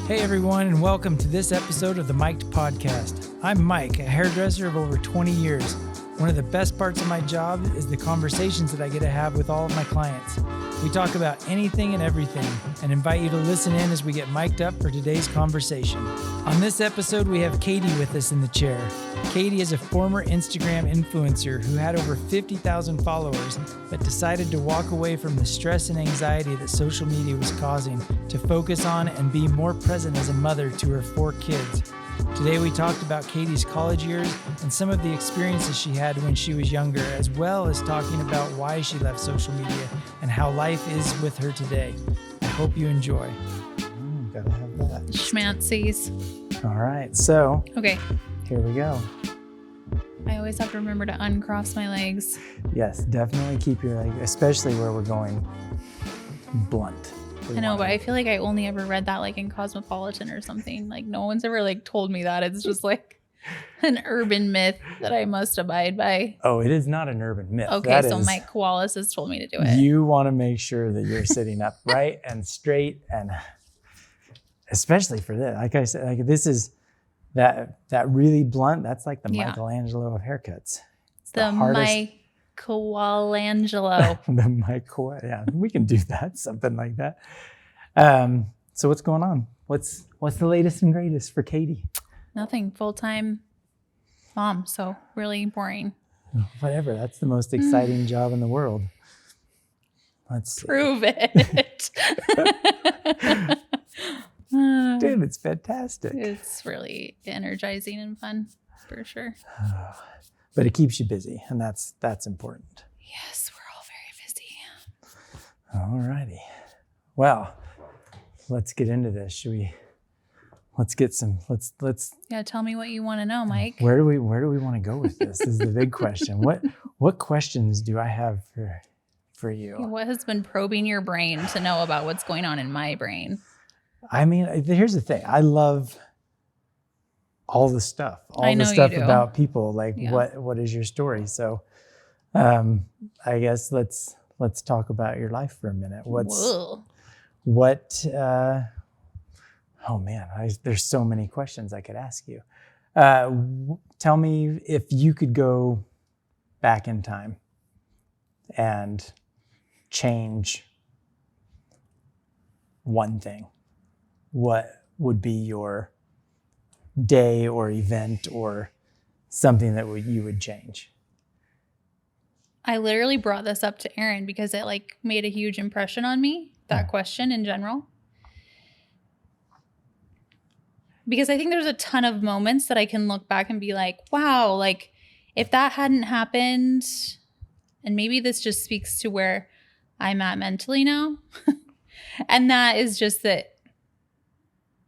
Hey everyone, and welcome to this episode of the Mic'd Podcast. I'm Mike, a hairdresser of over 20 years. One of the best parts of my job is the conversations that I get to have with all of my clients. We talk about anything and everything and invite you to listen in as we get mic'd up for today's conversation. On this episode, we have Kayti with us in the chair. Kayti is a former Instagram influencer who had over 50,000 followers, but decided to walk away from the stress and anxiety that social media was causing to focus on and be more present as a mother to her 4 kids. Today we talked about Katy's college years and some of the experiences she had when she was younger, as well as talking about why she left social media and how life is with her today. I hope you enjoy. Gotta have that. Schmancies. All right, so Okay. here we go. I always have to remember to uncross my legs. Yes, definitely keep your leg, especially where we're going blunt. I know, but I feel like I only ever read that like in Cosmopolitan or something. Like no one's ever like told me that. It's just like an urban myth that I must abide by. Oh, it is not an urban myth. Okay, That so is, Mike Wallace has told me to do it. You want to make sure that you're sitting up right and straight, and especially for this. Like I said, like this is that really blunt. That's like the Michelangelo of haircuts. It's the hardest. Michelangelo. The Michael, yeah, we can do that, something like that. So what's going on? What's the latest and greatest for Katy? Nothing. Full-time mom. So really boring. Whatever. That's the most exciting job in the world. Let's prove it. Dude, it's fantastic. It's really energizing and fun for sure. But it keeps you busy, and that's important. Yes, we're all very busy. All righty. Well, let's get into this. Let's Yeah, tell me what you want to know, Mike. Where do we want to go with this? This is the big question. What questions do I have for you? What has been probing your brain to know about what's going on in my brain? I mean, here's the thing. I love all the stuff about people. Like, what is your story? So, I guess let's talk about your life for a minute. Oh man, there's so many questions I could ask you. Tell me, if you could go back in time and change one thing, what would be your day or event or something that you would change? I literally brought this up to Aaron because it like made a huge impression on me, that question in general. Because I think there's a ton of moments that I can look back and be like, wow, like if that hadn't happened, and maybe this just speaks to where I'm at mentally now. And that is just that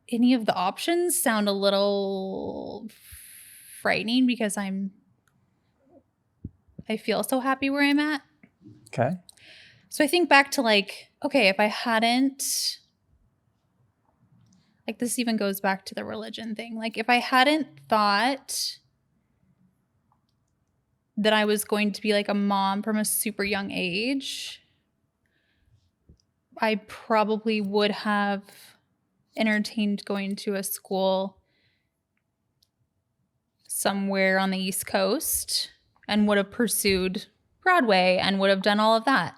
any of the options sound a little frightening because I feel so happy where I'm at. Okay. So I think back to like, okay, if I hadn't, like this even goes back to the religion thing. Like if I hadn't thought that I was going to be like a mom from a super young age, I probably would have entertained going to a school somewhere on the East Coast and would have pursued Broadway and would have done all of that.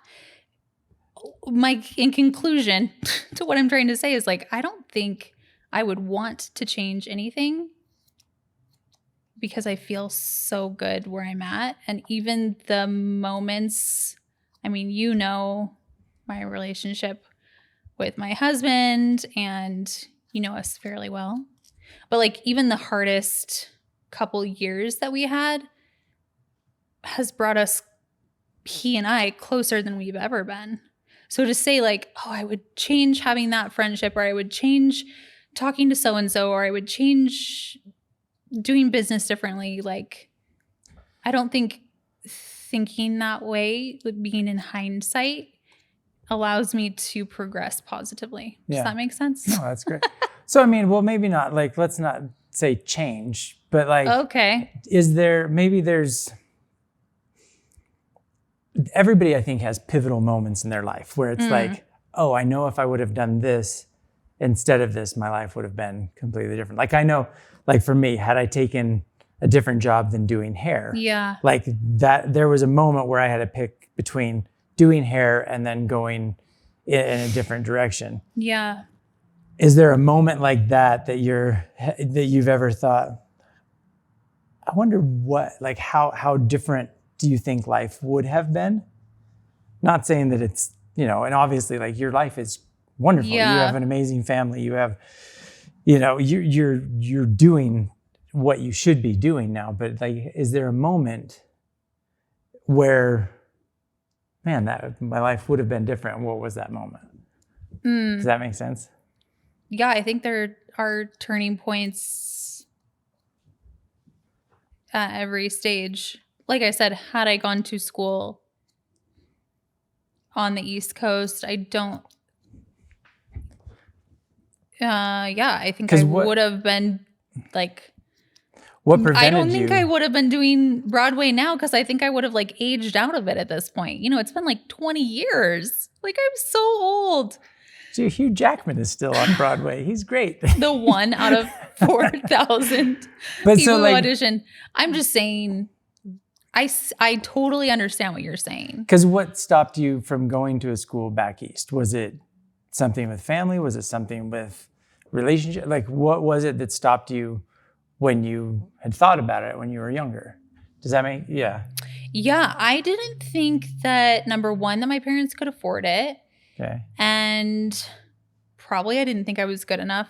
In conclusion to what I'm trying to say is like, I don't think I would want to change anything because I feel so good where I'm at. And even the moments, I mean, you know, my relationship with my husband and you know us fairly well. But like even the hardest couple years that we had has brought us, he and I, closer than we've ever been. So to say like, oh, I would change having that friendship, or I would change talking to so-and-so, or I would change doing business differently. Like, I don't think thinking that way, being in hindsight, allows me to progress positively. Does that make sense? No, that's great. So, I mean, well, maybe not like, let's not say change, but like, okay. There's everybody I think has pivotal moments in their life where it's like, oh, I know if I would have done this, instead of this, my life would have been completely different. Like I know, like for me, had I taken a different job than doing hair, like that, there was a moment where I had to pick between doing hair and then going in a different direction. Yeah. Is there a moment like that you've ever thought, I wonder how different do you think life would have been? Not saying that it's, and obviously like your life is wonderful. Yeah. You have an amazing family. You have, you're doing what you should be doing now. But like, is there a moment where, man, that my life would have been different? What was that moment? Does that make sense? Yeah, I think there are turning points at every stage. Like I said, had I gone to school on the East Coast, I think I would have been like, what prevented you? I don't think I would have been doing Broadway now, because I think I would have like aged out of it at this point. It's been like 20 years. Like, I'm so old. So Hugh Jackman is still on Broadway. He's great. The one out of 4,000 people who audition. I'm just saying, I totally understand what you're saying. Because what stopped you from going to a school back east? Was it something with family? Was it something with relationship? Like, what was it that stopped you when you had thought about it when you were younger? Does that make, yeah. Yeah, I didn't think that, number one, that my parents could afford it. Okay. And probably I didn't think I was good enough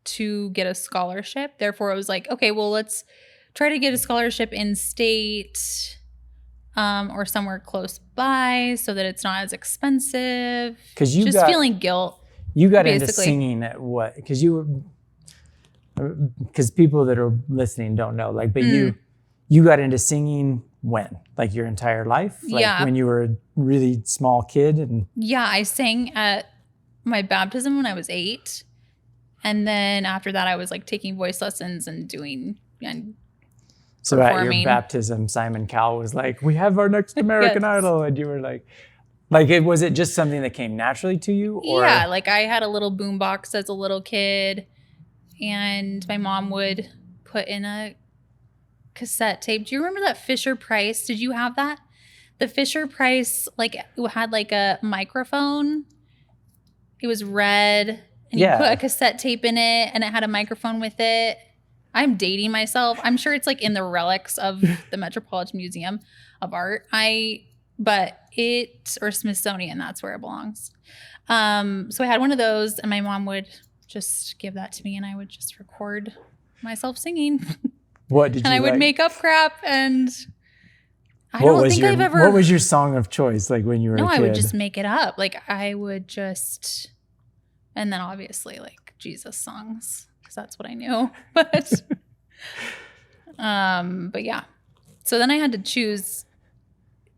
to get a scholarship. Therefore, I was like, okay, well, let's try to get a scholarship in state or somewhere close by so that it's not as expensive. Because feeling guilt. You got basically into singing at what? Because people that are listening don't know. Like, but you got into singing when? Like your entire life? Like when you were a really small kid? Yeah, I sang at my baptism when I was 8. And then after that, I was like taking voice lessons and doing so performing. At your baptism, Simon Cowell was like, we have our next American Idol. And you were like, was it just something that came naturally to you? Or? Yeah, like I had a little boombox as a little kid, and my mom would put in a cassette tape. Do you remember that Fisher Price? Did you have that? The Fisher Price had like a microphone. It was red, and you put a cassette tape in it, and it had a microphone with it. I'm dating myself. I'm sure it's like in the relics of the Metropolitan Museum of Art. Or Smithsonian, that's where it belongs. So I had one of those, and my mom would just give that to me, and I would just record myself singing. What did you? And I would make up crap, and What was your song of choice like when you were a kid? No, I would just make it up. Like I would just, and then obviously like Jesus songs, because that's what I knew. But yeah. So then I had to choose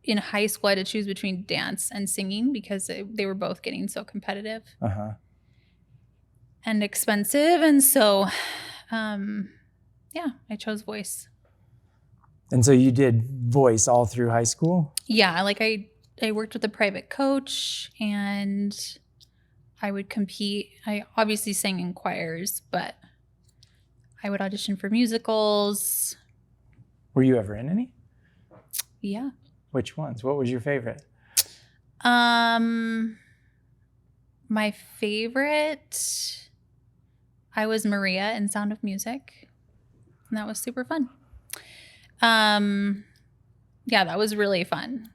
in high school. I had to choose between dance and singing because they were both getting so competitive and expensive. And so, I chose voice. And so you did voice all through high school? Yeah, like I worked with a private coach, and I would compete. I obviously sang in choirs, but I would audition for musicals. Were you ever in any? Yeah. Which ones? What was your favorite? My favorite, I was Maria in Sound of Music, and that was super fun. Yeah, that was really fun.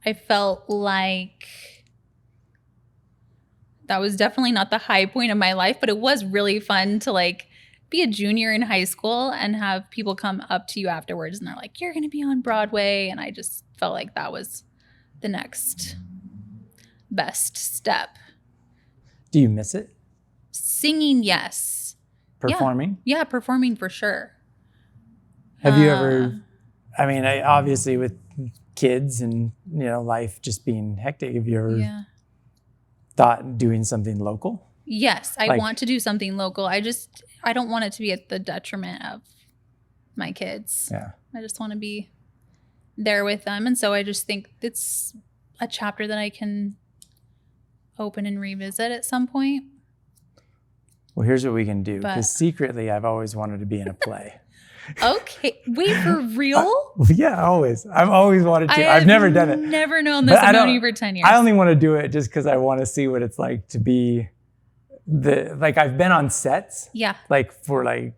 I felt like that was definitely not the high point of my life, but it was really fun to like be a junior in high school and have people come up to you afterwards and they're like, you're going to be on Broadway. And I just felt like that was the next best step. Do you miss it? Singing, yes. Performing? Yeah, performing for sure. Have you ever, obviously with kids and, life just being hectic, have you ever thought doing something local? Yes, I want to do something local. I don't want it to be at the detriment of my kids. Yeah. I just want to be there with them. And so I just think it's a chapter that I can open and revisit at some point. Well, here's what we can do. But- Because secretly, I've always wanted to be in a play. Okay. Wait, for real? Yeah, always. I've always wanted to. I've I've never done it. Never known this. But I've known you for 10 years. I only want to do it just because I want to see what it's like to be I've been on sets. Yeah. Like for like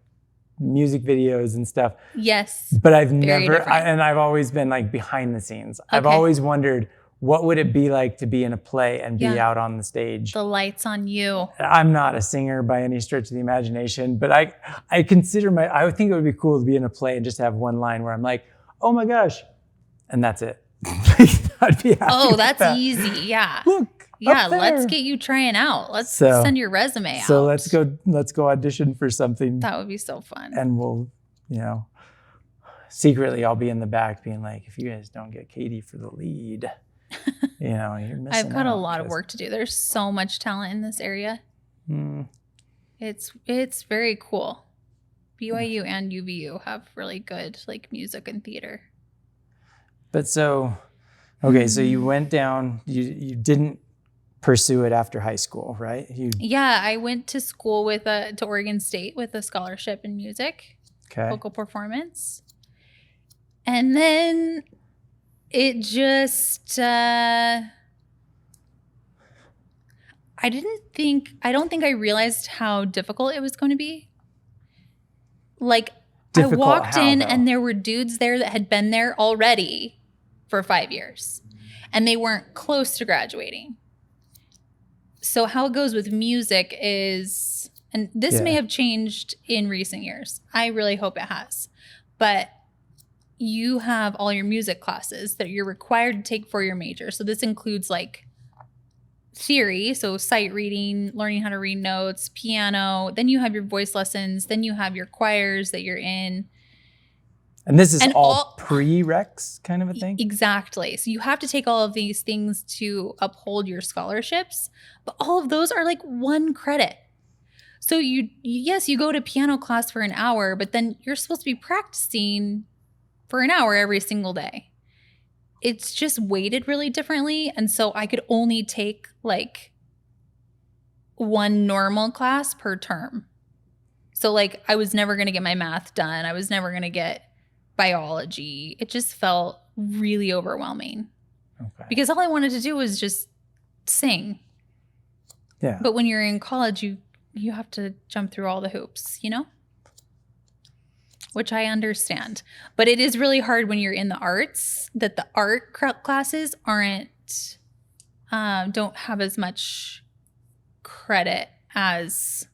music videos and stuff. Yes. But I've Very never, different. and I've always been like behind the scenes. I've Okay. always wondered, what would it be like to be in a play and be Yeah. out on the stage? The lights on you. I'm not a singer by any stretch of the imagination, but I consider I would think it would be cool to be in a play and just have one line where I'm like, oh my gosh, and that's it. I'd be happy Oh, with that's that. easy. Yeah. Look, Yeah. up there. Let's get you trying out. Let's So- send your resume out. So let's go audition for something, That would be so fun. and we'll, secretly I'll be in the back being like, if you guys don't get Katie for the lead, you're missing I've got a out, lot of 'cause- work to do. There's so much talent in this area. Mm, It's very cool. BYU and UVU have really good like music and theater. but so you went down, you didn't pursue it after high school, right? Yeah, I went to school to Oregon State with a scholarship in music, Okay. vocal performance. And then it just I don't think I realized how difficult it was going to be. Like Difficult I walked how, in though? and there were dudes there that had been there already for 5 years and they weren't close to graduating. So how it goes with music is, and this may Yeah. have changed in recent years. I really hope it has. But you have all your music classes that you're required to take for your major. So this includes like theory, so sight reading, learning how to read notes, piano. Then you have your voice lessons. Then you have your choirs that you're in. And this is And all prereqs kind of a thing? Exactly. So you have to take all of these things to uphold your scholarships, but all of those are like 1 credit. So you go to piano class for an hour, but then you're supposed to be practicing for an hour every single day. It's just weighted really differently. And so I could only take like 1 normal class per term. So like I was never going to get my math done. I was never going to get biology. It just felt really overwhelming Okay. because all I wanted to do was just sing. Yeah. But when you're in college, you have to jump through all the hoops, which I understand. But it is really hard when you're in the arts that the art classes don't have as much credit as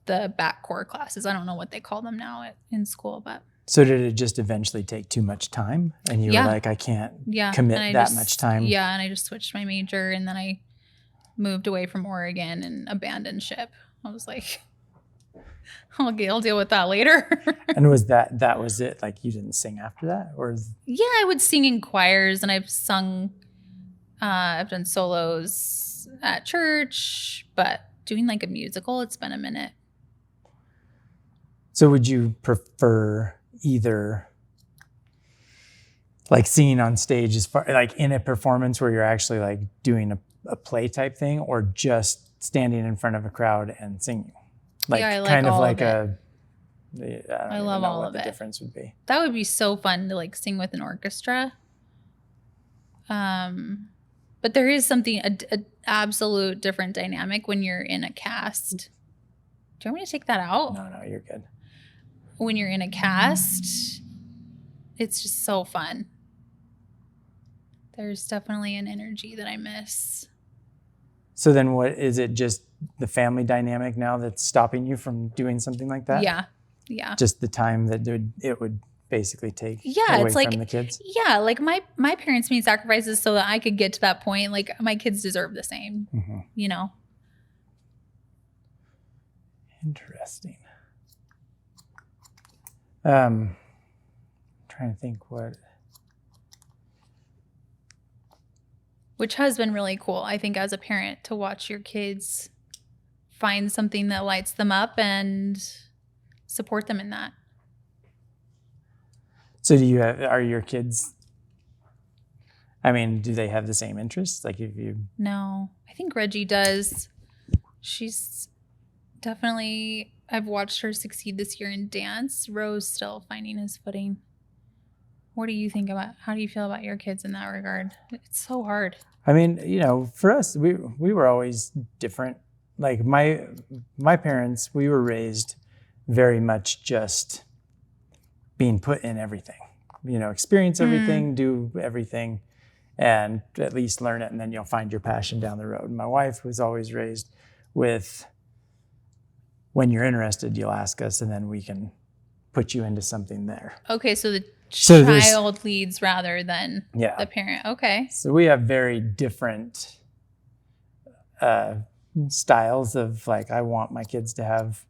the back core classes. I don't know what they call them now in school, but So did it just eventually take too much time? And you Yeah. were like, I can't yeah, commit and I that just- much time? Yeah, and I just switched my major, and then I moved away from Oregon and abandoned ship. I was like, I'll deal with that later. And was that was it? Like you didn't sing after that? Or Yeah, I would sing in choirs, and I've sung. I've done solos at church, but doing like a musical, it's been a minute. so would you prefer either like singing on stage as far like in a performance where you're actually like doing a play type thing, or just standing in front of a crowd and singing? Like Yeah, I like kind of all like of I love all what of the it. difference would be. That would be so fun to like sing with an orchestra. But there is something a absolute different dynamic when you're in a cast. Do you want me to take that out? No, you're good. When you're in a cast, it's just so fun. There's definitely an energy that I miss. So then what is it, just the family dynamic now that's stopping you from doing something like that? Yeah. Just the time that it would basically take Yeah, away it's like from the kids? Yeah, like my parents made sacrifices so that I could get to that point. Like my kids deserve the same, Mm-hmm. Interesting. Trying to think what. Which has been really cool, I think, as a parent, to watch your kids find something that lights them up and support them in that. So are your kids, I mean, do they have the same interests? Like if you, No, I think Reggie does. She's definitely, I've watched her succeed this year in dance. Rose still finding his footing. What do you think about, how do you feel about your kids in that regard? It's so hard. I mean, for us, we were always different. Like my parents, we were raised very much just being put in everything, experience everything, do everything, and at least learn it, and then you'll find your passion down the road. My wife was always raised with, when you're interested, you'll ask us, and then we can put you into something there. Okay, so the child leads rather than the parent. Okay. So we have very different styles of, like, I want my kids to have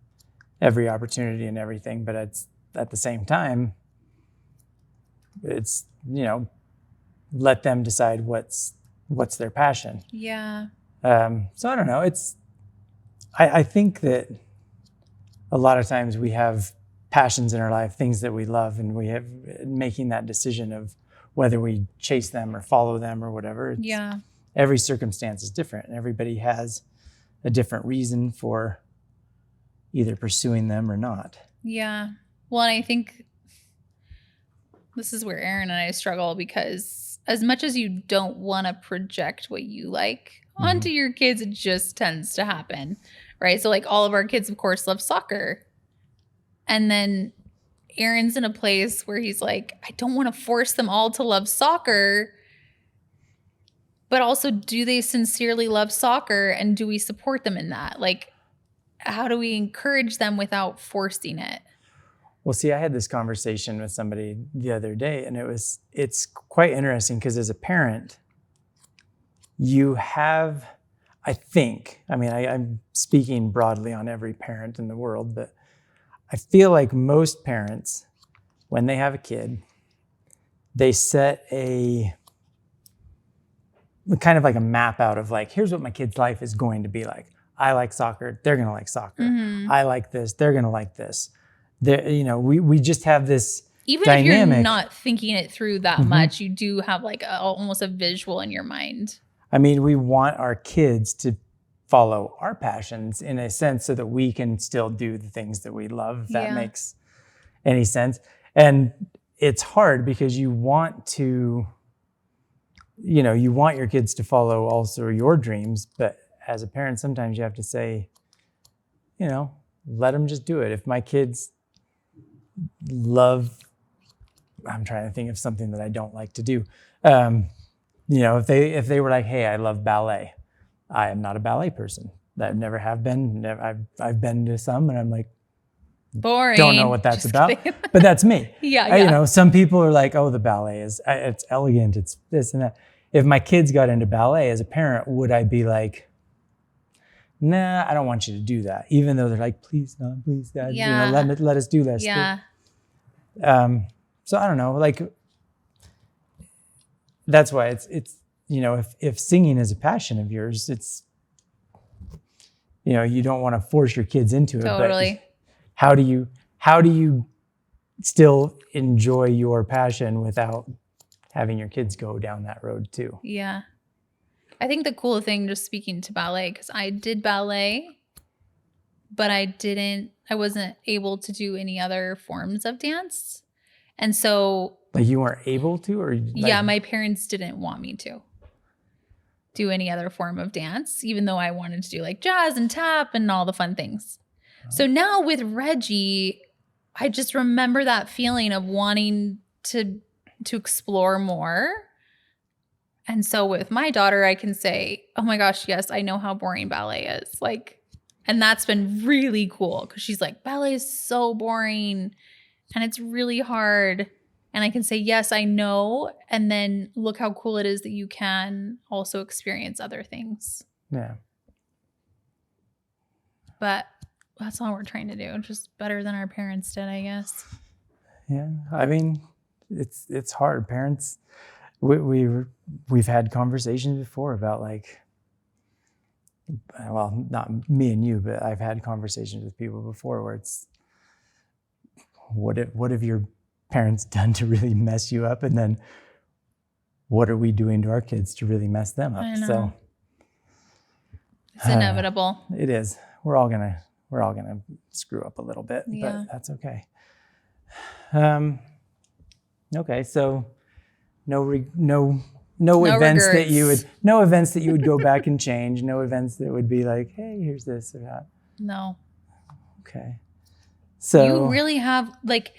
every opportunity and everything, but it's at the same time, it's, let them decide what's their passion. Yeah. So I don't know. I think that a lot of times we have passions in our life, things that we love, and we have making that decision of whether we chase them or follow them or whatever. Every circumstance is different, and everybody has a different reason for either pursuing them or not. Yeah. Well, and I think this is where Aaron and I struggle, because as much as you don't want to project what you like onto your kids, it just tends to happen, right? So like all of our kids, of course, love soccer. And then Aaron's in a place where he's like, I don't want to force them all to love soccer. But also, do they sincerely love soccer? And do we support them in that? Like, how do we encourage them without forcing it? Well, see, I had this conversation with somebody the other day, and it's quite interesting, because as a parent, you have, I'm speaking broadly on every parent in the world, but I feel like most parents, when they have a kid, they set a kind of like a map out of, like, here's what my kid's life is going to be like. I like soccer, they're going to like soccer. I like this, they're going to like this. We just have this even dynamic. If you're not thinking it through that much, you do have like almost a visual in your mind. I mean, we want our kids to follow our passions in a sense, so that we can still do the things that we love, if that makes any sense. And it's hard, because you want to, you want your kids to follow also your dreams, but as a parent, sometimes you have to say, let them just do it. If my kids love, I'm trying to think of something that I don't like to do. If they were like, hey, I love ballet. I am not a ballet person. I never have been. I've been to some, and I'm like, boring. Don't know what that's about. But that's me. Some people are like, oh, the ballet it's elegant. It's this and that. If my kids got into ballet as a parent, would I be like, nah, I don't want you to do that, even though they're like, please, Dad, let us do this. Yeah. So I don't know, like, that's why it's if singing is a passion of yours, it's, you don't want to force your kids into it. Totally. But how do you still enjoy your passion without having your kids go down that road too? Yeah. I think the cool thing, just speaking to ballet, because I did ballet, but I wasn't able to do any other forms of dance. And so... Like, you weren't able to? Or yeah, my parents didn't want me to do any other form of dance, even though I wanted to do like jazz and tap and all the fun things. Oh. So now with Reggie, I just remember that feeling of wanting to explore more. And so with my daughter, I can say, oh my gosh, yes, I know how boring ballet is. Like, and that's been really cool, because she's like, ballet is so boring and it's really hard. And I can say, yes, I know. And then look how cool it is that you can also experience other things. Yeah. But that's all we're trying to do. Just better than our parents did, I guess. Yeah. I mean, it's hard. Parents, we've had conversations before about, like, well, not me and you, but I've had conversations with people before where it's, what have your parents done to really mess you up? And then what are we doing to our kids to really mess them up? I know. So It's inevitable. It is. We're all gonna screw up a little bit, Yeah. but that's okay. Okay, so no events that you would go back and change. No events that would be like, hey, here's this or that. No. Okay. So you really have, like,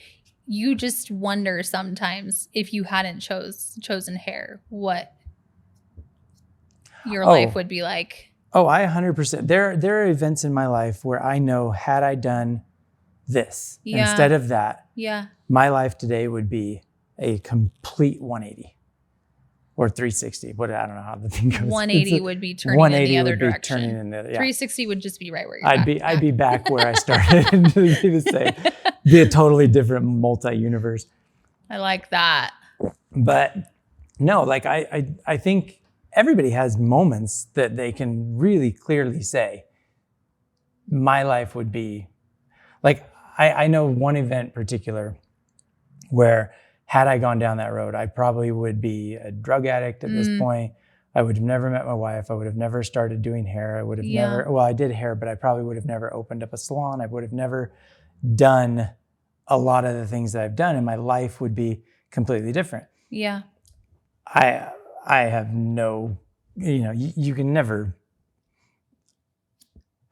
you just wonder sometimes if you hadn't chosen hair, what your life would be like. Oh, I 100%. There are events in my life where I know, had I done this instead of that, my life today would be a complete 180 or 360. But I don't know how the thing goes. 180 would be turning in the other direction. 360 would just be right where you're at. I'd be back where I started. Be the same. Be a totally different multi-universe. I like that. But no, like I think everybody has moments that they can really clearly say, my life would be like, I know one event particular where had I gone down that road, I probably would be a drug addict at this point. I would have never met my wife. I would have never started doing hair. I would have never, well, I did hair, but I probably would have never opened up a salon. I would have never done a lot of the things that I've done, and my life would be completely different. Yeah. I have no, you can never,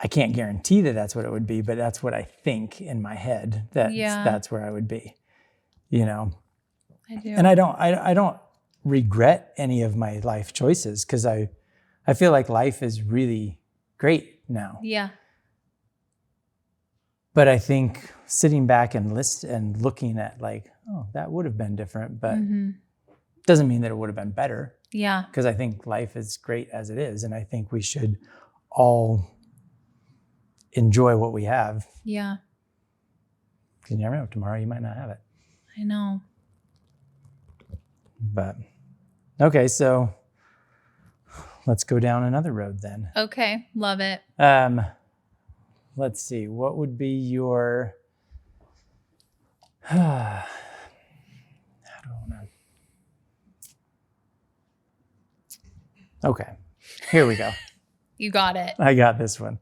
I can't guarantee that that's what it would be, but that's what I think in my head that's where I would be, I do. And I don't regret any of my life choices because I feel like life is really great now. Yeah. But I think sitting back and looking at like, oh, that would have been different, but doesn't mean that it would have been better. Yeah. Because I think life is great as it is. And I think we should all enjoy what we have. Yeah. Because you never know, tomorrow you might not have it. I know. But, okay, so let's go down another road then. Okay, love it. Let's see, what would be your, how do I want to, okay, here we go. You got it. I got this one.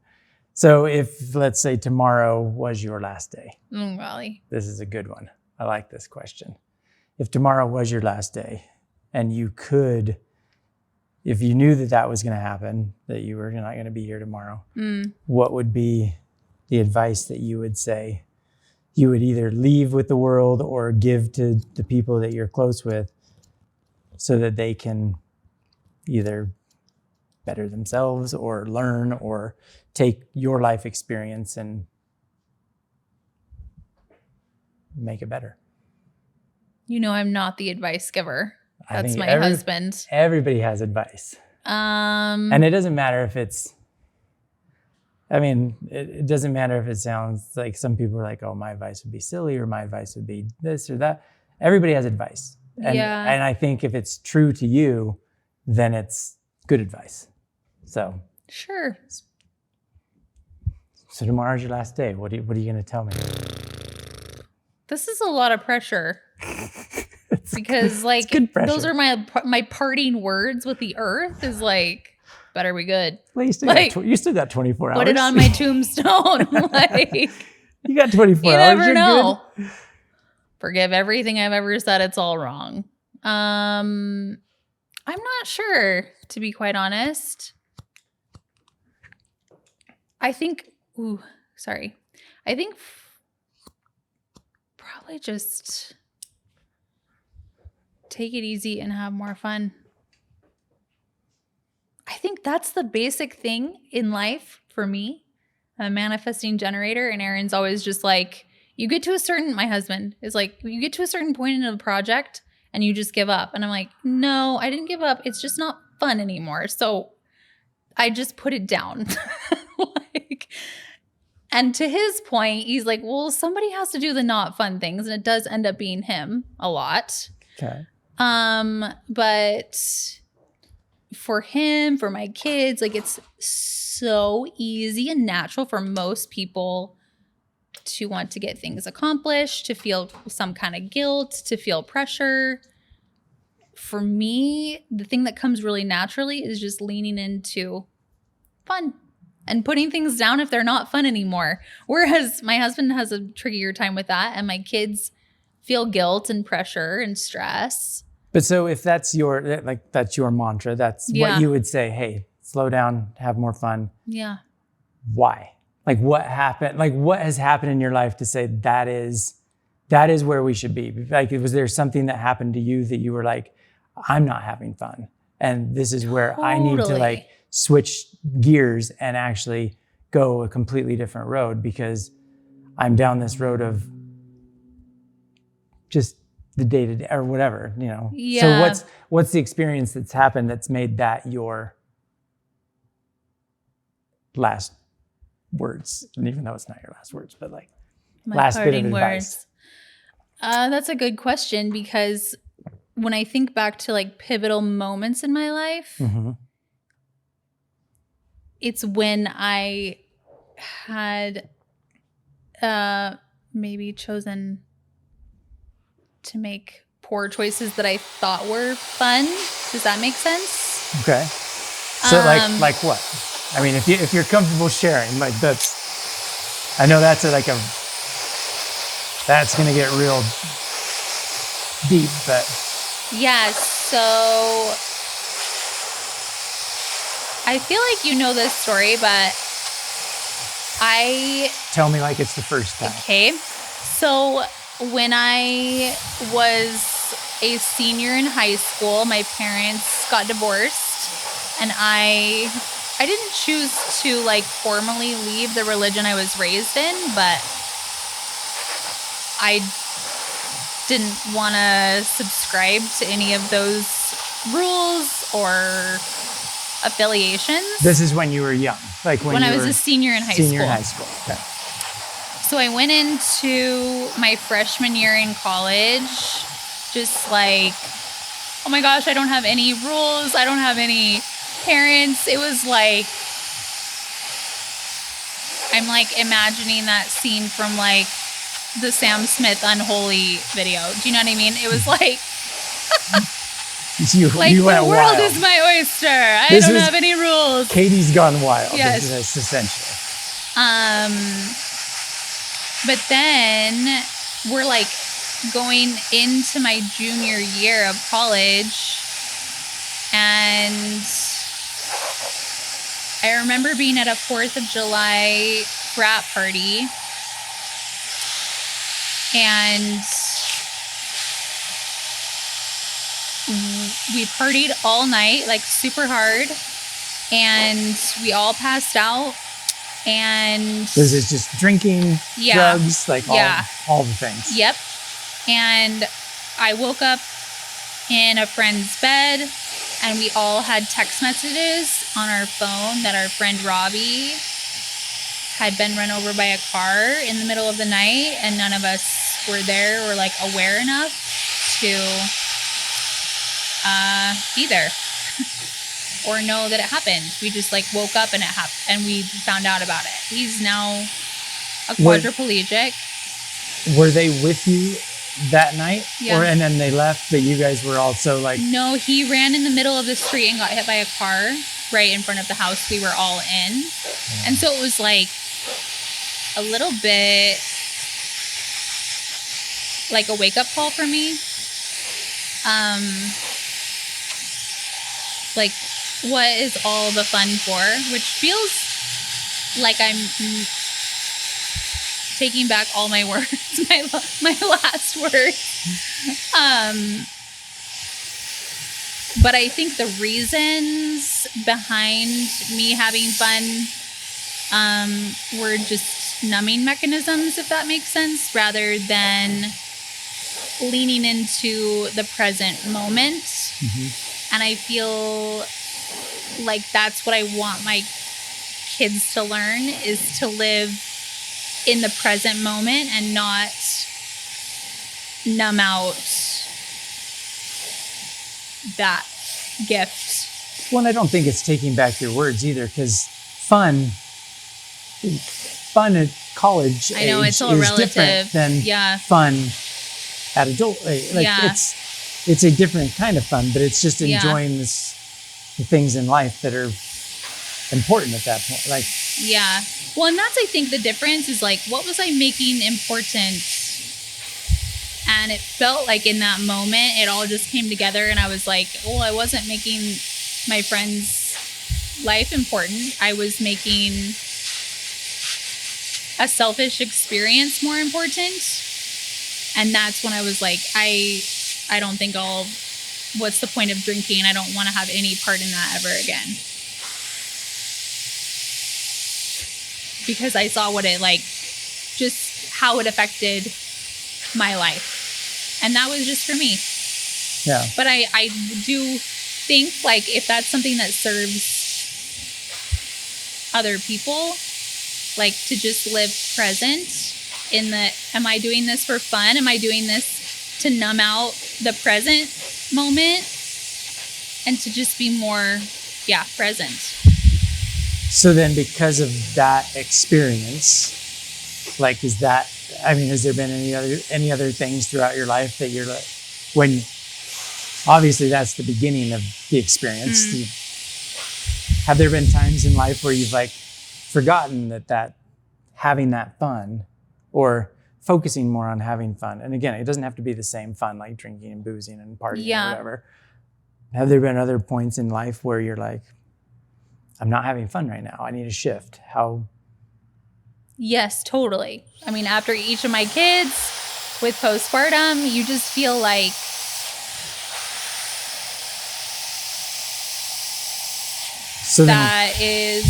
So if, let's say tomorrow was your last day. Golly. This is a good one. I like this question. If tomorrow was your last day and you could, if you knew that was going to happen, that you were not going to be here tomorrow, what would be the advice that you would say you would either leave with the world or give to the people that you're close with so that they can either better themselves or learn or take your life experience and make it better? I'm not the advice giver. That's my husband. Everybody has advice. And it doesn't matter if it's, it doesn't matter if it sounds like some people are like, oh, my advice would be silly or my advice would be this or that. Everybody has advice. And I think if it's true to you, then it's good advice. So. Sure. So tomorrow's your last day. What are you going to tell me? This is a lot of pressure. Because those are my parting words with the earth is like, better be good. Well, you still got 24 hours. Put it on my tombstone. You got 24 hours. You never know. Good. Forgive everything I've ever said. It's all wrong. I'm not sure, to be quite honest. I think probably just take it easy and have more fun. I think that's the basic thing in life for me. I'm a manifesting generator, and Aaron's always just like, my husband is like, you get to a certain point in the project and you just give up. And I'm like, no, I didn't give up. It's just not fun anymore. So I just put it down. And to his point, he's like, well, somebody has to do the not fun things. And it does end up being him a lot. Okay. But for him, for my kids, it's so easy and natural for most people to want to get things accomplished, to feel some kind of guilt, to feel pressure. For me, the thing that comes really naturally is just leaning into fun. and putting things down if they're not fun anymore. Whereas my husband has a trickier time with that, and my kids feel guilt and pressure and stress. But so if that's your mantra, that's what you would say, hey, slow down, have more fun. Yeah. Why? Like what happened? Like what has happened in your life to say that is where we should be? Like, was there something that happened to you that you were like, I'm not having fun, and this is where I need to like switch gears and actually go a completely different road because I'm down this road of just the day-to-day or whatever, you know? Yeah. So what's the experience that's happened that's made that your last words? And even though it's not your last words, but like my last bit of parting advice. That's a good question, because when I think back to like pivotal moments in my life, it's when I had maybe chosen to make poor choices that I thought were fun. Does that make sense? Okay. So like what? I mean, if you're comfortable sharing, like I know that's that's gonna get real deep, but yeah. So I feel like you know this story, but tell me like it's the first time. Okay. So when I was a senior in high school, my parents got divorced, and I didn't choose to like formally leave the religion I was raised in, but I didn't want to subscribe to any of those rules or affiliations. This is when you were young, like when I was a senior in high school. Senior in high school. Okay. So I went into my freshman year in college, just like, oh my gosh, I don't have any rules. I don't have any parents. It was like, I'm like imagining that scene from like the Sam Smith Unholy video. Do you know what I mean? It was like, you the went world wild. is my oyster. I don't have any rules. Katie's gone wild. Yes. That's essentially. But then we're like going into my junior year of college, and I remember being at a 4th of July frat party, and we partied all night, like super hard, and we all passed out. And was it just drinking, drugs, like all the things? Yep. And I woke up in a friend's bed, and we all had text messages on our phone that our friend Robbie had been run over by a car in the middle of the night, and none of us were there or like aware enough to be there or know that it happened. We just like woke up and it happened, and we found out about it. He's now a quadriplegic. Were they with you that night? Yeah. And then they left, but you guys were also like... No, he ran in the middle of the street and got hit by a car right in front of the house we were all in. Yeah. And so it was like a little bit like a wake-up call for me. Like, what is all the fun for? Which feels like I'm taking back all my words, my last words. But I think the reasons behind me having fun were just numbing mechanisms, if that makes sense, rather than leaning into the present moment. Mm-hmm. And I feel like that's what I want my kids to learn, is to live in the present moment and not numb out that gift. Well, I don't think it's taking back your words either, because fun at college I know, age it's all is relative. Different than fun at adult age. Like it's a different kind of fun, but it's just enjoying the things in life that are important at that point. Like, yeah. Well, and that's, I think, the difference is like, what was I making important? And it felt like in that moment, it all just came together. And I was like, oh, I wasn't making my friend's life important. I was making a selfish experience more important. And that's when I was like, I don't think what's the point of drinking? I don't want to have any part in that ever again. Because I saw what it like, just how it affected my life. And that was just for me. yeah. But I do think like if that's something that serves other people, like to just live present in the, am I doing this for fun? Am I doing this to numb out the present moment? And to just be more, present. So then because of that experience, like, has there been any other things throughout your life that you're like, when obviously that's the beginning of the experience. Have there been times in life where you've like forgotten that having that fun or focusing more on having fun? And again, it doesn't have to be the same fun like drinking and boozing and partying or whatever. Have there been other points in life where you're like, I'm not having fun right now. I need a shift. How? Yes, totally. I mean, after each of my kids with postpartum, you just feel like that is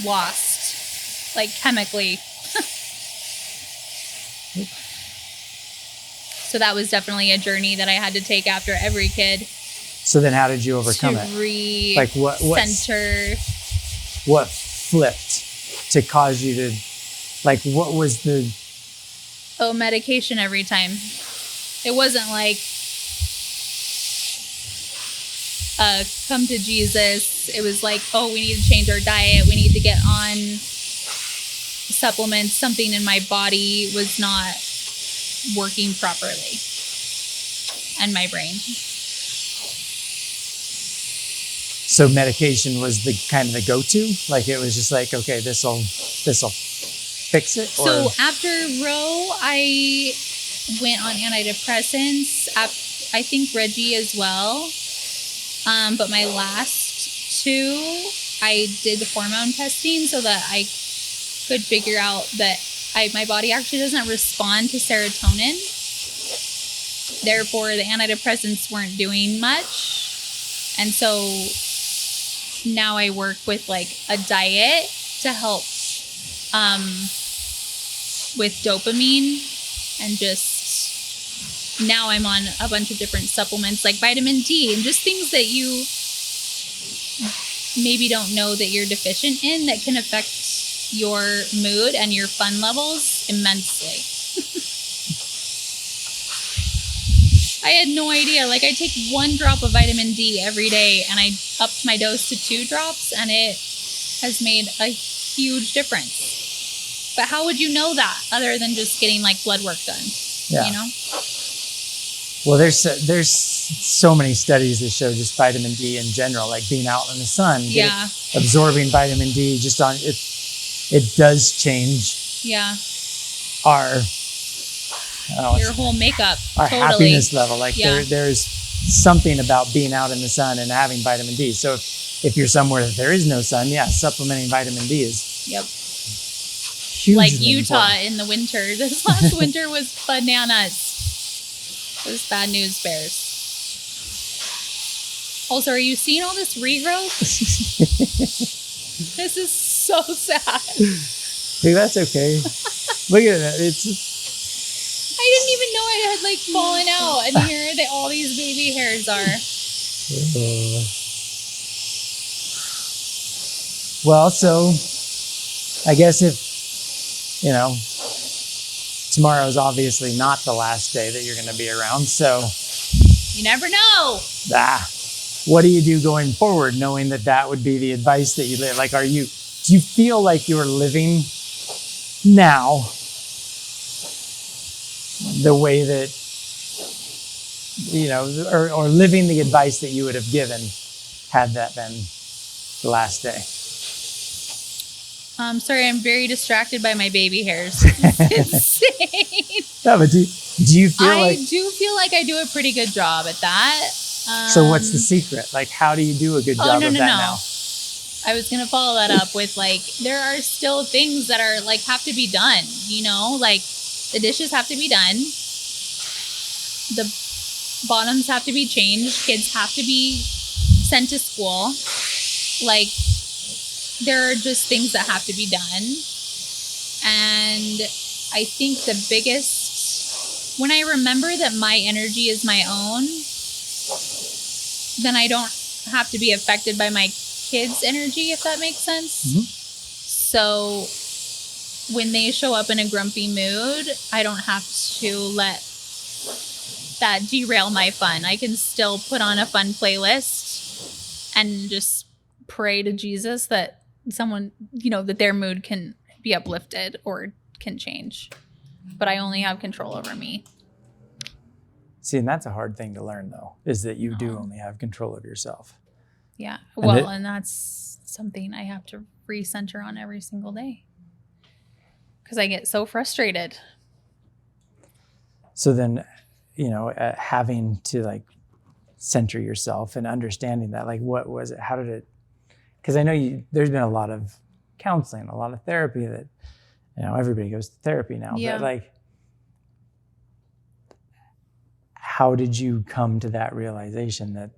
lost, like chemically. So that was definitely a journey that I had to take after every kid. So then how did you overcome it? Like Center. What flipped to cause you to, like, what was the... Oh, medication every time. It wasn't like, come to Jesus. It was like, oh, we need to change our diet. We need to get on supplements. Something in my body was not working properly. And my brain. So medication was the kind of the go-to? Like it was just like, okay, this'll fix it? Or? So after Roe, I went on antidepressants. I think Reggie as well. But my last two, I did the hormone testing so that I could figure out that my body actually doesn't respond to serotonin. Therefore, the antidepressants weren't doing much. And so now I work with like a diet to help with dopamine, and just now I'm on a bunch of different supplements like vitamin D and just things that you maybe don't know that you're deficient in that can affect your mood and your fun levels immensely. I had no idea. Like I take 1 drop of vitamin D every day and I upped my dose to 2 drops and it has made a huge difference. But how would you know that other than just getting like blood work done? Yeah. You know? Well, there's so many studies that show just vitamin D in general, like being out in the sun, absorbing vitamin D just on it. It does change. Yeah. Your whole makeup. Our totally. Happiness level. Like there's something about being out in the sun and having vitamin D. So if you're somewhere that there is no sun, supplementing vitamin D is hugely like Utah important. in the winter. This last winter was bananas. It was bad news bears. Also, are you seeing all this regrowth? This is so sad. Hey, that's okay. Look at that. I didn't even know it had like fallen out, and here all these baby hairs are. Well, so I guess if tomorrow's obviously not the last day that you're going to be around, so you never know. What do you do going forward, knowing that would be the advice that you live? Like, do you feel like you're living now the way that, or living the advice that you would have given had that been the last day? Sorry, I'm very distracted by my baby hairs. It's insane. No, but do you feel I do feel like I do a pretty good job at that. So what's the secret? Like, how do you do a good job of that now? I was going to follow that up with like, there are still things that are like, have to be done, you know, like the dishes have to be done. The bottoms have to be changed. Kids have to be sent to school. Like, there are just things that have to be done. And I think the biggest, when I remember that my energy is my own, then I don't have to be affected by my kids' energy, if that makes sense. Mm-hmm. So when they show up in a grumpy mood, I don't have to let that derail my fun. I can still put on a fun playlist and just pray to Jesus that someone, you know, that their mood can be uplifted or can change. But I only have control over me. See, and that's a hard thing to learn, though, is that you do only have control of yourself. Yeah. Well, and that's something I have to recenter on every single day because I get so frustrated. So then, you know, having to like center yourself and understanding that, like, what was it? How did it? Because I know there's been a lot of counseling, a lot of therapy that, you know, everybody goes to therapy now. Yeah. But like, how did you come to that realization that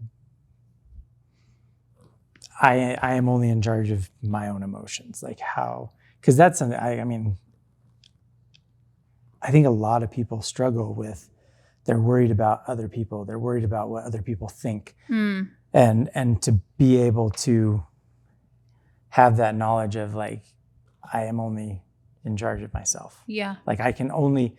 I am only in charge of my own emotions? Like how, because that's something, I mean, I think a lot of people struggle with, they're worried about other people. They're worried about what other people think. Mm. And to be able to have that knowledge of like, I am only in charge of myself. Yeah. Like I can only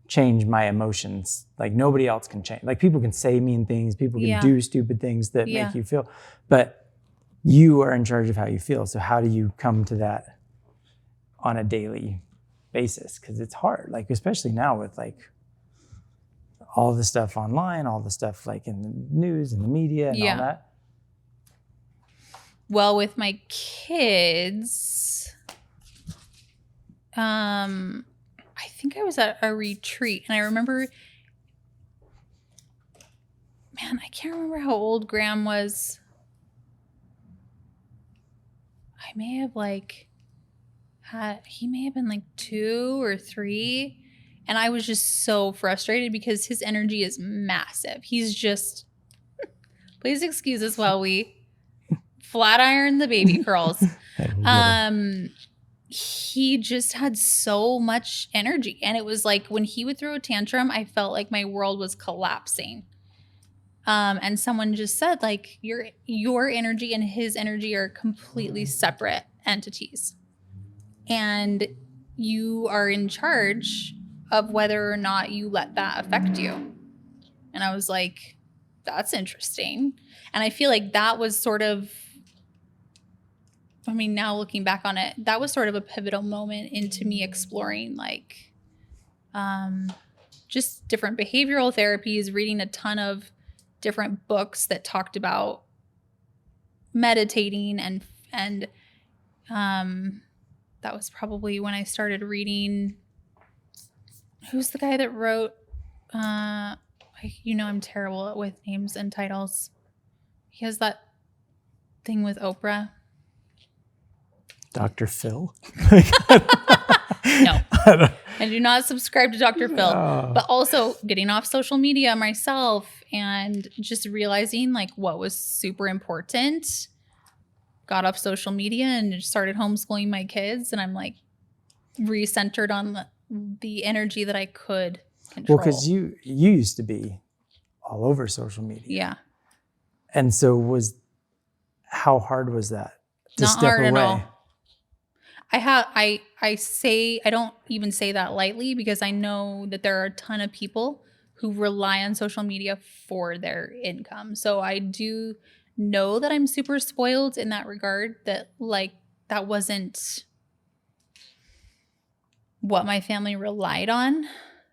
change my emotions. Like nobody else can change. Like people can say mean things. People can do stupid things that make you feel, but you are in charge of how you feel. So how do you come to that on a daily basis? Because it's hard, like especially now with like all the stuff online, all the stuff like in the news and the media and all that. Well, with my kids, I think I was at a retreat and I remember, man, I can't remember how old Graham was. I may have he may have been like 2 or 3. And I was just so frustrated because his energy is massive. He's just, please excuse us while we flat iron the baby curls. He just had so much energy. And it was like when he would throw a tantrum, I felt like my world was collapsing. And someone just said like your energy and his energy are completely separate entities. And you are in charge of whether or not you let that affect you. And I was like, that's interesting. And I feel like that was sort of, I mean, now looking back on it, that was sort of a pivotal moment into me exploring like just different behavioral therapies, reading a ton of different books that talked about meditating and that was probably when I started reading. Who's the guy that wrote, I'm terrible with names and titles. He has that thing with Oprah. Dr. Phil? No, I do not subscribe to Dr. Phil, but also getting off social media myself and just realizing like what was super important. Got off social media and started homeschooling my kids. And I'm like recentered on the energy that I could control. Well, because you used to be all over social media. Yeah. And so how hard was that to Not step hard away? At all. I don't even say that lightly because I know that there are a ton of people who rely on social media for their income. So I do know that I'm super spoiled in that regard, that like that wasn't what my family relied on.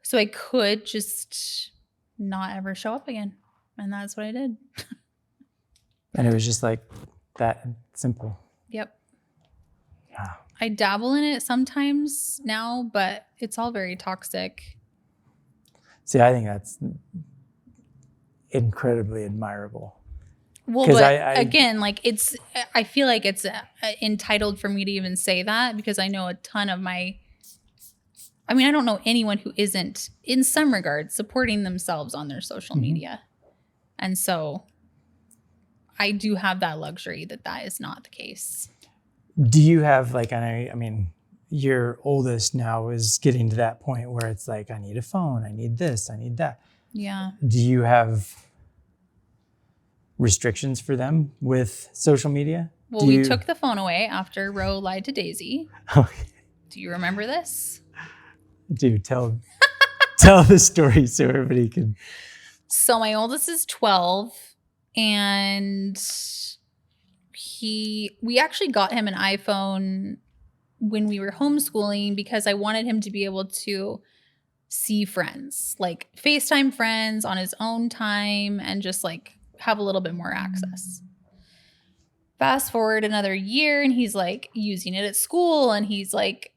So I could just not ever show up again. And that's what I did. And it was just like that simple. Yep. Yeah. I dabble in it sometimes now, but it's all very toxic. See, I think that's incredibly admirable. Well, but again, like I feel like it's entitled for me to even say that because I know a ton of I don't know anyone who isn't, in some regards, supporting themselves on their social media. And so I do have that luxury that is not the case. Do you have like, I mean, your oldest now is getting to that point where it's like, I need a phone, I need this, I need that. Yeah. Do you have restrictions for them with social media? Well, we took the phone away after Ro lied to Daisy. Okay. Do you remember this? Dude, tell the story so everybody can. So my oldest is 12 and we actually got him an iPhone when we were homeschooling because I wanted him to be able to see friends, like FaceTime friends on his own time and just like have a little bit more access. Fast forward another year and he's like using it at school and he's like,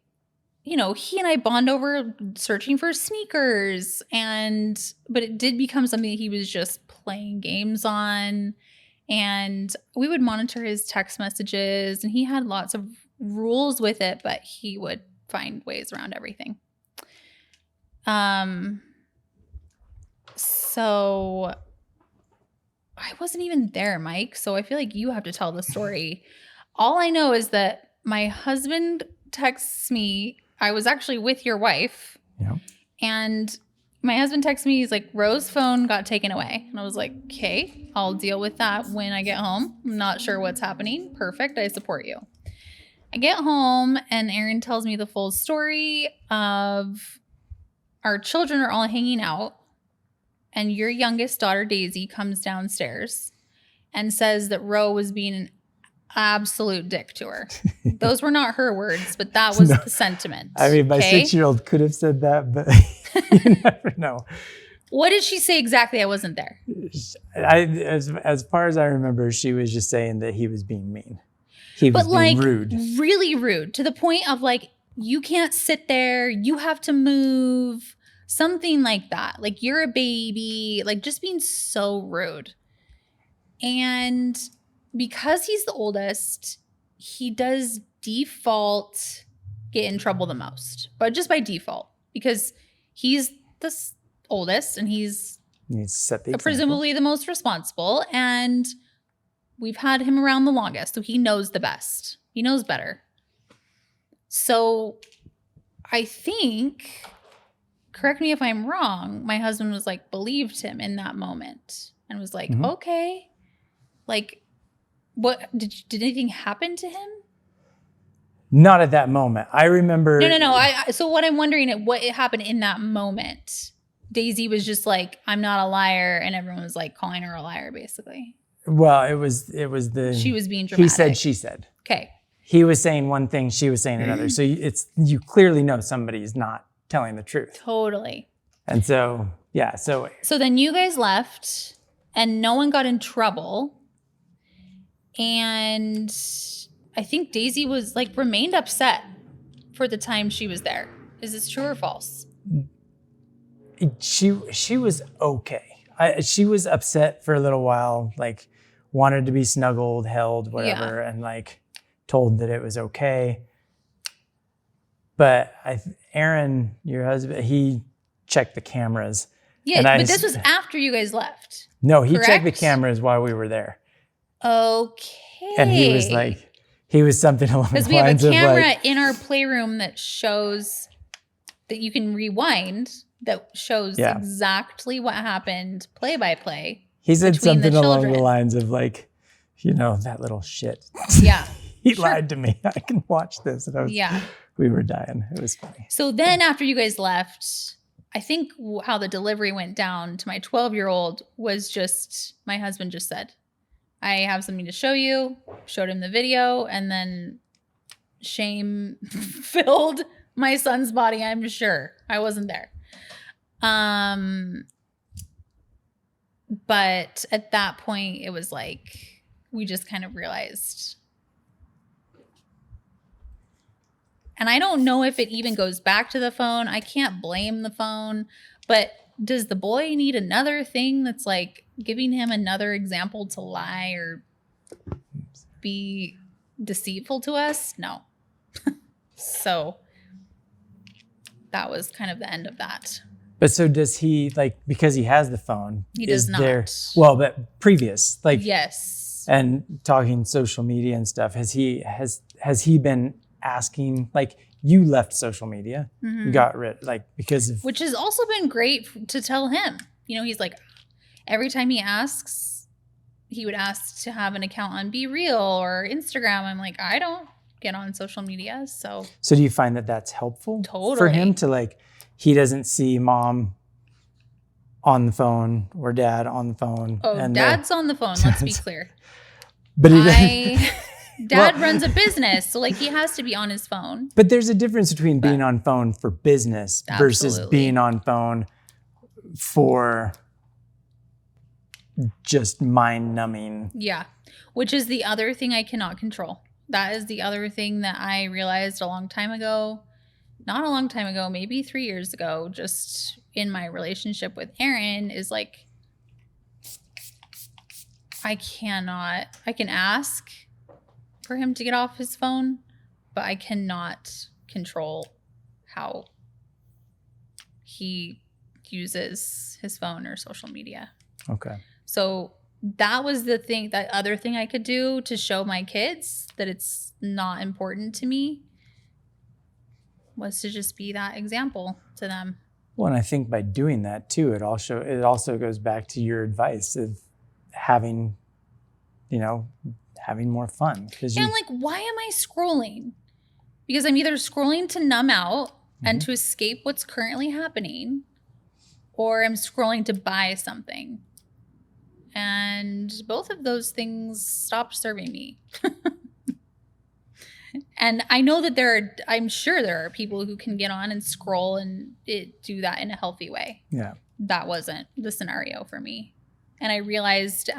you know, he and I bond over searching for sneakers but it did become something that he was just playing games on. And we would monitor his text messages and he had lots of rules with it, but he would find ways around everything. So I wasn't even there, Mike. So I feel like you have to tell the story. All I know is that my husband texts me. I was actually with your wife. Yeah. And my husband texts me. He's like, Rose's phone got taken away. And I was like, okay, I'll deal with that when I get home. I'm not sure what's happening. Perfect. I support you. I get home and Aaron tells me the full story of our children are all hanging out. And your youngest daughter, Daisy, comes downstairs and says that Ro was being an absolute dick to her. Those were not her words, but that was the sentiment. I mean, my 6-year-old could have said that, but you never know. What did she say exactly? I wasn't there. As far as I remember, she was just saying that he was being mean. He was being rude. Really rude, to the point of like, you can't sit there, you have to move. Something like that. Like, you're a baby. Like, just being so rude. And because he's the oldest, he does default get in trouble the most. But just by default. Because he's the oldest and he's presumably the most responsible. And we've had him around the longest. So he knows the best. He knows better. So I think... correct me if I'm wrong, my husband was like, believed him in that moment and was like, okay. Like, what, did anything happen to him? Not at that moment. I remember. No. So what I'm wondering is what happened in that moment. Daisy was just like, I'm not a liar. And everyone was like calling her a liar, basically. Well, it was she was being dramatic. He said, she said. Okay. He was saying one thing, she was saying another. So you clearly know somebody's not telling the truth. Totally. And so, yeah. So then you guys left and no one got in trouble. And I think Daisy was like remained upset for the time she was there. Is this true or false? She was okay. She was upset for a little while, like wanted to be snuggled, held, whatever, and like told that it was okay. But Aaron, your husband, he checked the cameras. Yeah, but this was after you guys left. No, he checked the cameras while we were there. Okay. And he was like, something along the lines of like... Because we have a camera in our playroom that shows that you can rewind, that shows exactly what happened, play by play. He said something along the lines of like, you know, that little shit. Yeah. He lied to me. I can watch this. And we were dying. It was funny. So then after you guys left, I think how the delivery went down to my 12-year-old was just, my husband just said, I have something to show you, showed him the video, and then shame filled my son's body, I'm sure. I wasn't there. But at that point, it was like, we just kind of realized And I don't know if it even goes back to the phone. I can't blame the phone. But does the boy need another thing that's like giving him another example to lie or be deceitful to us? No. So that was kind of the end of that. But so does he, like, because he has the phone? He does not. But previous, like, yes. And talking social media and stuff, has he been asking, like, you left social media, you got rid, like, because of, which has also been great to tell him. You know, he's like, every time he asks, he would ask to have an account on Be Real or Instagram. I'm like, I don't get on social media, so do you find that that's helpful totally for him to, like, he doesn't see mom on the phone or dad on the phone? Oh, and dad's on the phone, let's be clear. But Dad runs a business, so like he has to be on his phone. But there's a difference between being on phone for business versus being on phone for just mind-numbing. Yeah, which is the other thing I cannot control. That is the other thing that I realized a long time ago. Not a long time ago, maybe 3 years ago, just in my relationship with Aaron, is like, I can ask for him to get off his phone, but I cannot control how he uses his phone or social media. Okay. So that was that other thing I could do to show my kids that it's not important to me, was to just be that example to them. Well, and I think by doing that too, it also goes back to your advice of having more fun. And I'm like, why am I scrolling? Because I'm either scrolling to numb out and to escape what's currently happening, or I'm scrolling to buy something. And both of those things stopped serving me. And I know that I'm sure there are people who can get on and scroll and do that in a healthy way. Yeah. That wasn't the scenario for me. And I realized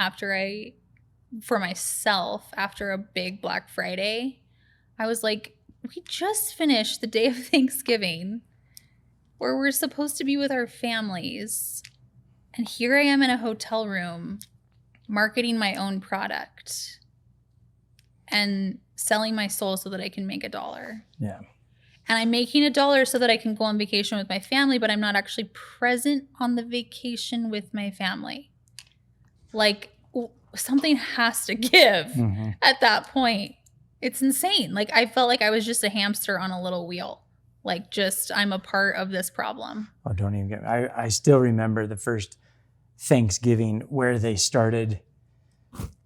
for myself, after a big Black Friday, I was like, we just finished the day of Thanksgiving where we're supposed to be with our families. And here I am in a hotel room marketing my own product and selling my soul so that I can make $1. Yeah. And I'm making $1 so that I can go on vacation with my family, but I'm not actually present on the vacation with my family. Like, something has to give at that point. It's insane. Like, I felt like I was just a hamster on a little wheel. Like, just, I'm a part of this problem. Oh, don't even get me. I still remember the first Thanksgiving where they started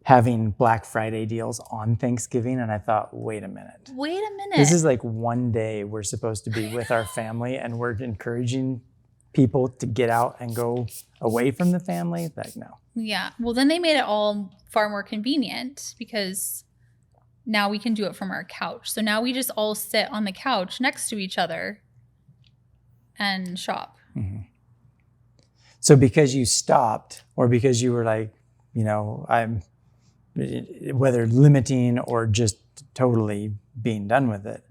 having Black Friday deals on Thanksgiving. And I thought, wait a minute. This is like one day we're supposed to be with our family, and we're encouraging people to get out and go away from the family. Like, no. Yeah. Well, then they made it all far more convenient because now we can do it from our couch. So now we just all sit on the couch next to each other and shop. Mm-hmm. So because you stopped, or because you were like, I'm, whether limiting or just totally being done with it,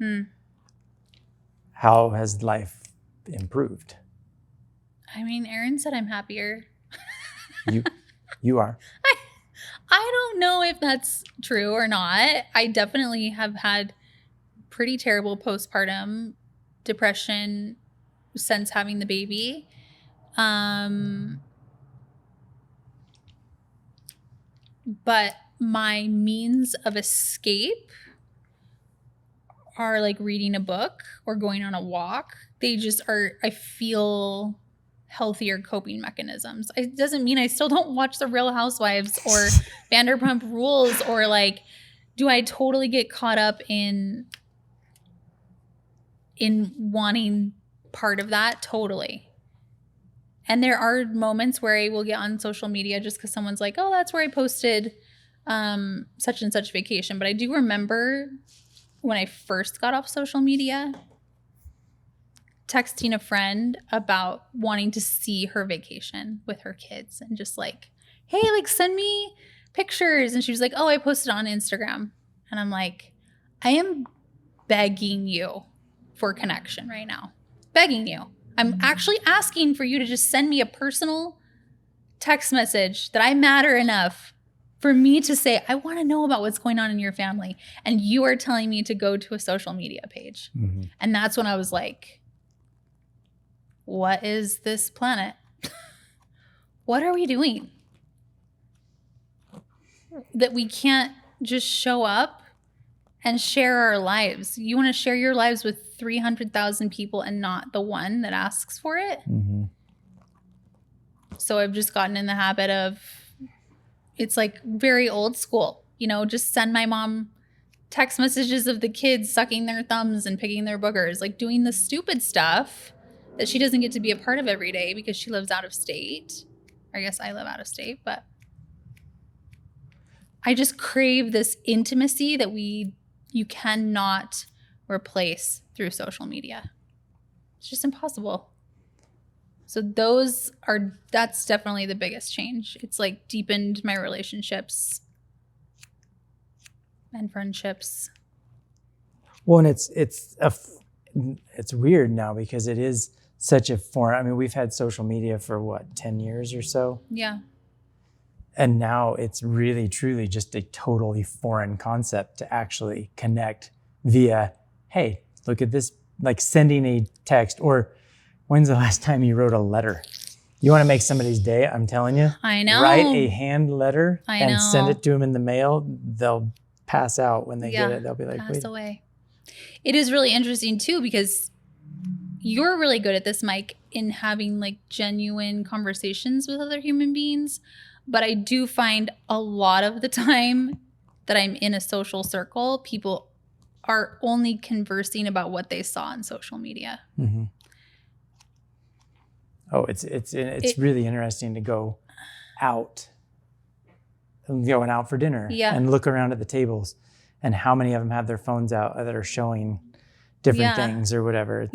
how has life improved? I mean, Aaron said I'm happier. You are. I don't know if that's true or not. I definitely have had pretty terrible postpartum depression since having the baby. But my means of escape are like reading a book or going on a walk. They just are, I feel, healthier coping mechanisms. It doesn't mean I still don't watch The Real Housewives or Vanderpump Rules, or like, do I totally get caught up in wanting part of that? Totally. And there are moments where I will get on social media just because someone's like, oh, that's where I posted such and such vacation. But I do remember when I first got off social media, texting a friend about wanting to see her vacation with her kids and just like, hey, like, send me pictures. And she was like, oh, I posted on Instagram. And I'm like, I am begging you for connection right now. Begging you. I'm actually asking for you to just send me a personal text message that I matter enough for me to say, I want to know about what's going on in your family. And you are telling me to go to a social media page. Mm-hmm. And that's when I was like, what is this planet? What are we doing? That we can't just show up and share our lives. You want to share your lives with 300,000 people and not the one that asks for it? Mm-hmm. So I've just gotten in the habit of, it's like very old school, you know, just send my mom text messages of the kids sucking their thumbs and picking their boogers, like doing the stupid stuff that she doesn't get to be a part of every day because she lives out of state. I guess I live out of state, but I just crave this intimacy that you cannot replace through social media. It's just impossible. So that's definitely the biggest change. It's like deepened my relationships and friendships. Well, and it's weird now because it is such a foreign. I mean, we've had social media for what, 10 years or so? Yeah. And now it's really, truly just a totally foreign concept to actually connect via, hey, look at this, like sending a text. Or when's the last time you wrote a letter? You want to make somebody's day, I'm telling you. I know. Write a hand letter send it to them in the mail. They'll pass out when they get it. They'll be like, pass away. It is really interesting too, because you're really good at this, Mike, in having like genuine conversations with other human beings. But I do find a lot of the time that I'm in a social circle, people are only conversing about what they saw on social media. Mm-hmm. Oh, it's really interesting to go out, going out for dinner and look around at the tables and how many of them have their phones out that are showing different things or whatever.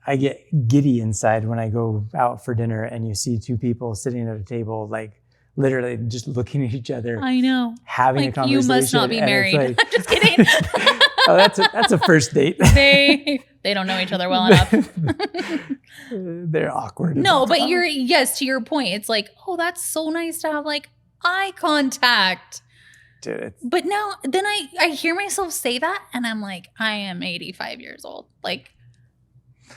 I get giddy inside when I go out for dinner and you see two people sitting at a table, like literally just looking at each other. I know. Having a conversation. You must not be married. Like, I'm just kidding. Oh, that's a first date. They don't know each other well enough. They're awkward. No, but to your point, it's like, oh, that's so nice to have like eye contact. Dude, but now, then I hear myself say that and I'm like, I am 85 years old. Like,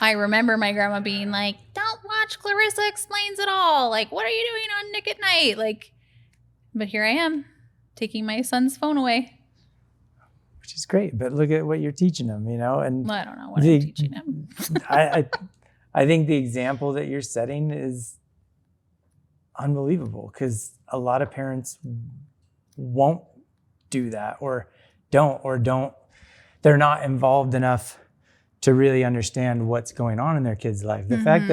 I remember my grandma being like, don't watch Clarissa Explains It All. Like, what are you doing on Nick at Night? Like, but here I am taking my son's phone away. Which is great. But look at what you're teaching him, you know? And well, I don't know what I'm teaching him. I think the example that you're setting is unbelievable because a lot of parents won't do that or don't. They're not involved enough to really understand what's going on in their kid's life. The fact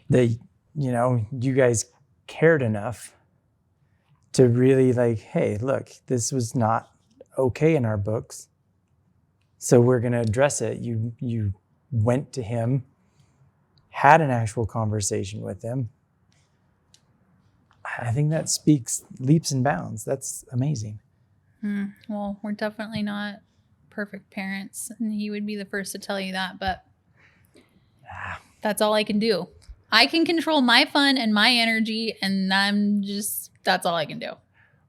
that you guys cared enough to really like, hey, look, this was not okay in our books, so we're going to address it. You went to him, had an actual conversation with him. I think that speaks leaps and bounds. That's amazing. Well, we're definitely not perfect parents, and he would be the first to tell you that, but that's all I can do. I can control my fun and my energy, and that's all I can do.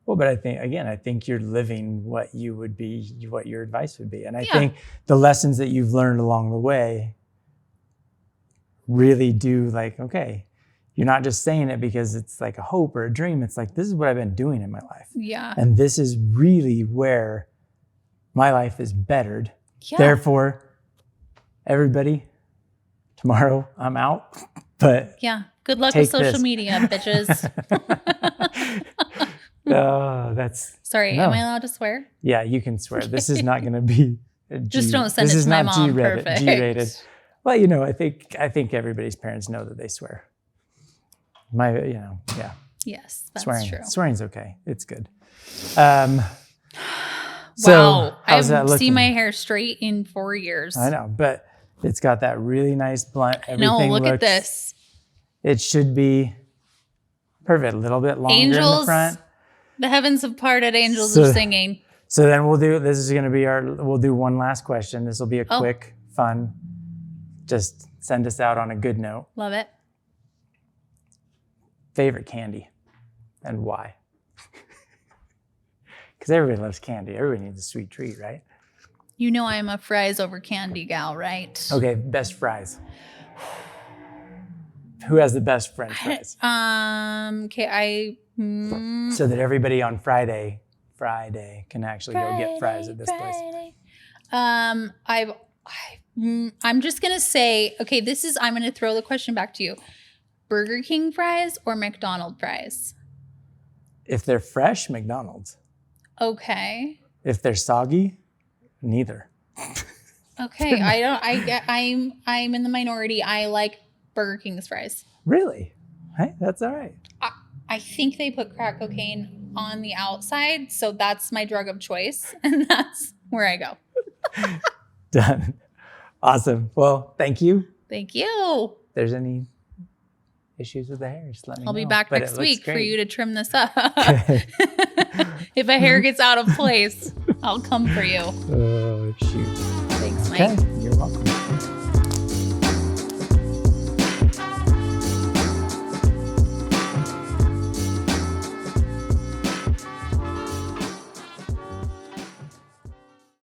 Well, but I think you're living what you would be, what your advice would be. And I think the lessons that you've learned along the way really do, like, okay, you're not just saying it because it's like a hope or a dream. It's like, this is what I've been doing in my life. Yeah. And this is really where my life is bettered. Yeah. Therefore, everybody, tomorrow I'm out. But yeah, good luck with social media, bitches. That's sorry. No. Am I allowed to swear? Yeah, you can swear. This is not going to be. Just don't send it to my mom. Perfect. G-rated. Well, I think everybody's parents know that they swear. Yes, that's swearing, true. Swearing's okay. It's good. Wow, I've seen my hair straight in 4 years. I know, but it's got that really nice blunt. Everything look at this. It should be perfect. A little bit longer in the front. The heavens have parted. Angels are singing. So then we'll do one last question. This will be a quick, fun, just send us out on a good note. Love it. Favorite candy and why? Because everybody loves candy. Everybody needs a sweet treat, right? You know I'm a fries over candy gal, right? Okay, best fries. Who has the best French fries? Okay, so that everybody on Friday can actually go get fries at this place. I'm just gonna say, okay, I'm gonna throw the question back to you. Burger King fries or McDonald's fries? If they're fresh, McDonald's. Okay. If they're soggy, neither. Okay, I'm in the minority. I like Burger King's fries. Really? Hey, that's all right. I think they put crack cocaine on the outside, so that's my drug of choice, and that's where I go. Done. Awesome. Well, thank you. Thank you. If there's any issues with the hair, just let me know. I'll be back next week for you to trim this up. Okay. If a hair gets out of place, I'll come for you. Oh, shoot. Thanks, Mike. Okay. You're welcome.